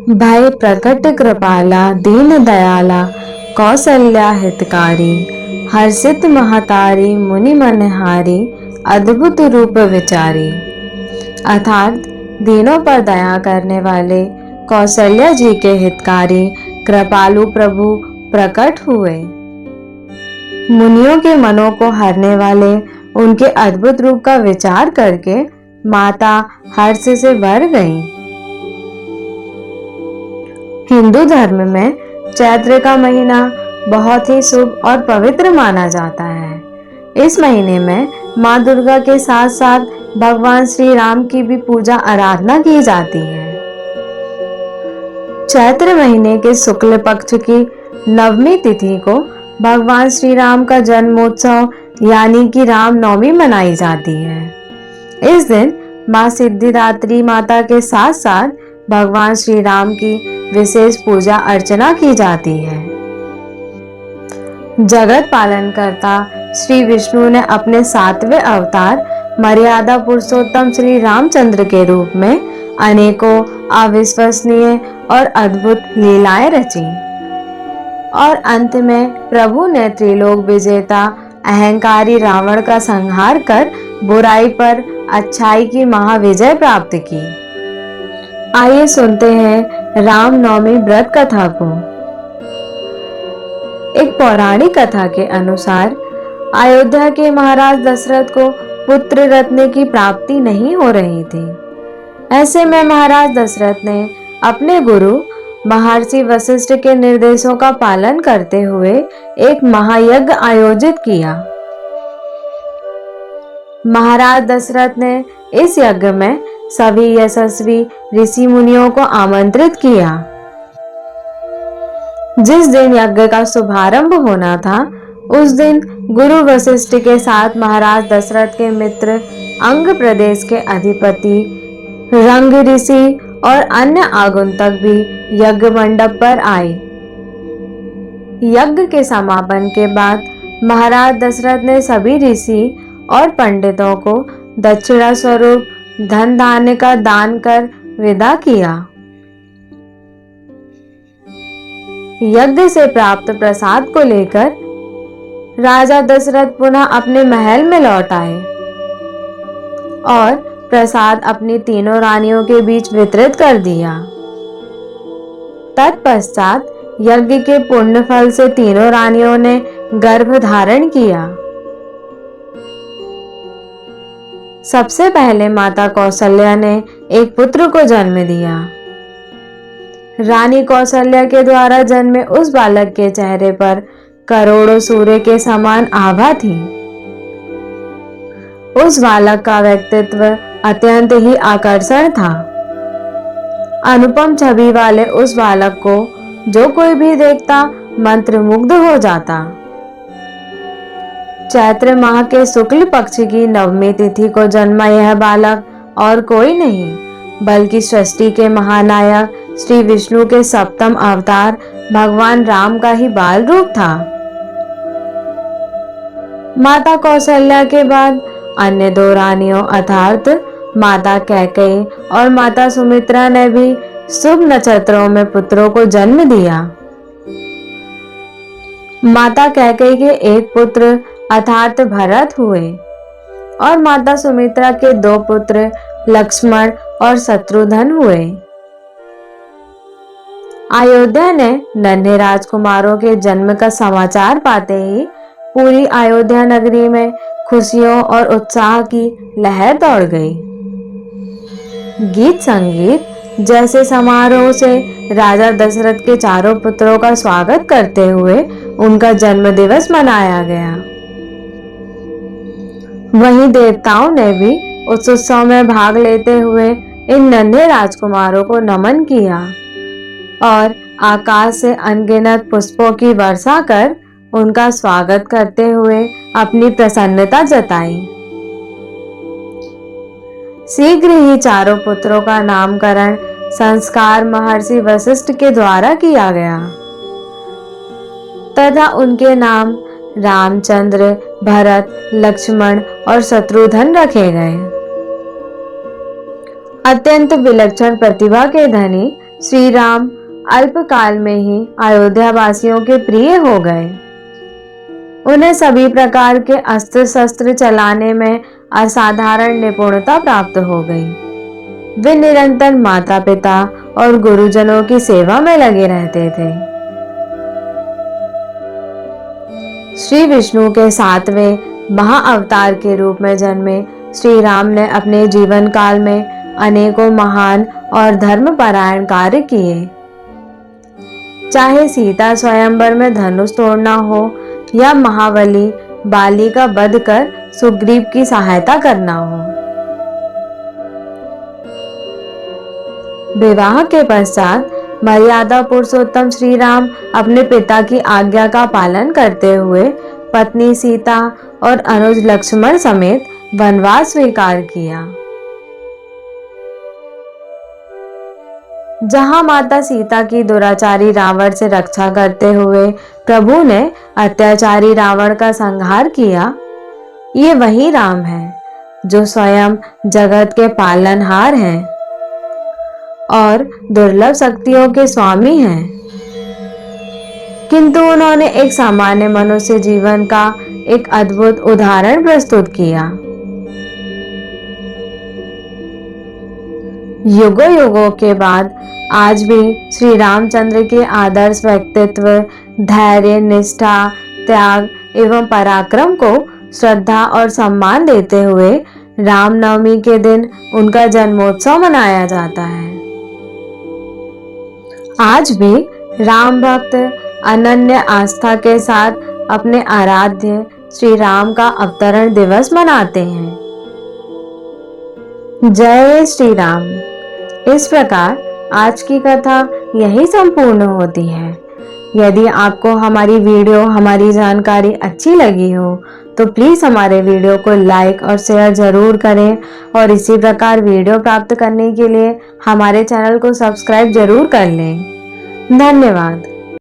भय प्रकट कृपाला दीन दयाला कौसल्या हितकारी हर्षित महतारी मुनि मनहारी अद्भुत रूप विचारी। अर्थात दीनों पर दया करने वाले कौशल्या जी के हितकारी कृपालु प्रभु प्रकट हुए। मुनियों के मनों को हरने वाले उनके अद्भुत रूप का विचार करके माता हर्ष से भर गईं। हिंदू धर्म में चैत्र का महीना बहुत ही शुभ और पवित्र माना जाता है। इस महीने में माँ दुर्गा के साथ साथ भगवान श्री राम की भी पूजा आराधना की जाती है। चैत्र महीने के शुक्ल पक्ष की नवमी तिथि को भगवान श्री राम का जन्मोत्सव यानी कि रामनवमी मनाई जाती है। इस दिन माँ सिद्धिदात्री माता के साथ साथ भगवान श्री राम की विशेष पूजा अर्चना की जाती है। जगत पालन करता श्री विष्णु ने अपने 7वें अवतार मर्यादा पुरुषोत्तम श्री रामचंद्र के रूप में अनेकों अविश्वसनीय और अद्भुत लीलाएं रची और अंत में प्रभु ने त्रिलोक विजेता अहंकारी रावण का संहार कर बुराई पर अच्छाई की महाविजय प्राप्त की। आइए सुनते हैं रामनवमी व्रत कथा को। एक पौराणिक कथा के अनुसार अयोध्या के महाराज दशरथ को पुत्र रत्न की प्राप्ति नहीं हो रही थी। ऐसे में महाराज दशरथ ने अपने गुरु महर्षि वशिष्ठ के निर्देशों का पालन करते हुए एक महायज्ञ आयोजित किया। महाराज दशरथ ने इस यज्ञ में सभी यशस्वी ऋषि मुनियों को आमंत्रित किया। जिस दिन यज्ञ का शुभारंभ होना था उस दिन गुरु वशिष्ठ के साथ महाराज दशरथ के मित्र अंग प्रदेश के अधिपति रंग ऋषि और अन्य आगंतुक भी यज्ञ मंडप पर आए। यज्ञ के समापन के बाद महाराज दशरथ ने सभी ऋषि और पंडितों को दक्षिणा स्वरूप धन धान्य का दान कर विदा किया। यज्ञ से प्राप्त प्रसाद को लेकर राजा दशरथ पुनः अपने महल में लौट आए और प्रसाद अपनी तीनों रानियों के बीच वितरित कर दिया। तत्पश्चात यज्ञ के पुण्य फल से तीनों रानियों ने गर्भ धारण किया। सबसे पहले माता कौशल्या ने एक पुत्र को जन्म दिया। रानी कौशल्या के द्वारा जन्मे उस बालक के चेहरे पर करोड़ों सूर्य के समान आभा थी। उस बालक का व्यक्तित्व अत्यंत ही आकर्षण था। अनुपम छवि वाले उस बालक को जो कोई भी देखता मंत्रमुग्ध हो जाता। चैत्र माह के शुक्ल पक्ष की नवमी तिथि को जन्मा यह बालक और कोई नहीं बल्कि सृष्टि के महानायक श्री विष्णु के सप्तम अवतार भगवान राम का ही बाल रूप था। माता कौशल्या के बाद अन्य दो रानियों अर्थात माता कैकेयी और माता सुमित्रा ने भी शुभ नक्षत्रों में पुत्रों को जन्म दिया। माता कैकेयी के एक पुत्र अर्थात भरत हुए और माता सुमित्रा के दो पुत्र लक्ष्मण और शत्रुघ्न हुए। अयोध्या ने नन्हे राजकुमारों के जन्म का समाचार पाते ही पूरी अयोध्या नगरी में खुशियों और उत्साह की लहर दौड़ गई। गीत संगीत जैसे समारोह से राजा दशरथ के चारों पुत्रों का स्वागत करते हुए उनका जन्म दिवस मनाया गया। वहीं देवताओं ने भी उस उत्सव में भाग लेते हुए इन नन्हे राजकुमारों को नमन किया और आकाश से अनगिनत पुष्पों की वर्षा कर उनका स्वागत करते हुए अपनी प्रसन्नता जताई। शीघ्र ही चारों पुत्रों का नामकरण संस्कार महर्षि वशिष्ठ के द्वारा किया गया तथा उनके नाम रामचंद्र, भरत, लक्ष्मण और शत्रुघ्न रखे गए। अत्यंत विलक्षण प्रतिभा के धनी श्री राम अल्पकाल में ही अयोध्या वासियों के प्रिय हो गए। उन्हें सभी प्रकार के अस्त्र शस्त्र चलाने में असाधारण निपुणता प्राप्त हो गई। वे निरंतर माता पिता और गुरुजनों की सेवा में लगे रहते थे। श्री विष्णु के 7वें महाअवतार के रूप में जन्मे श्री राम ने अपने जीवन काल में अनेकों महान और धर्मपरायण कार्य किए। चाहे सीता स्वयंवर में धनुष तोड़ना हो या महाबली बाली का वध कर सुग्रीव की सहायता करना हो। विवाह के पश्चात मर्यादा पुरुषोत्तम श्री राम अपने पिता की आज्ञा का पालन करते हुए पत्नी सीता और अनुज लक्ष्मण समेत वनवास स्वीकार किया। जहां माता सीता की दुराचारी रावण से रक्षा करते हुए प्रभु ने अत्याचारी रावण का संहार किया, ये वही राम है जो स्वयं जगत के पालनहार हैं और दुर्लभ शक्तियों के स्वामी हैं। किंतु उन्होंने एक सामान्य मनुष्य जीवन का एक अद्भुत उदाहरण प्रस्तुत किया। युगों युगों के बाद आज भी श्री रामचंद्र के आदर्श व्यक्तित्व, धैर्य, निष्ठा, त्याग एवं पराक्रम को श्रद्धा और सम्मान देते हुए रामनवमी के दिन उनका जन्मोत्सव मनाया जाता है। आज भी राम भक्त अनन्य आस्था के साथ अपने आराध्य श्री राम का अवतरण दिवस मनाते हैं। जय श्री राम। इस प्रकार आज की कथा यही संपूर्ण होती है। यदि आपको हमारी वीडियो, हमारी जानकारी अच्छी लगी हो तो प्लीज़ हमारे वीडियो को लाइक और शेयर जरूर करें और इसी प्रकार वीडियो प्राप्त करने के लिए हमारे चैनल को सब्सक्राइब जरूर कर लें। धन्यवाद।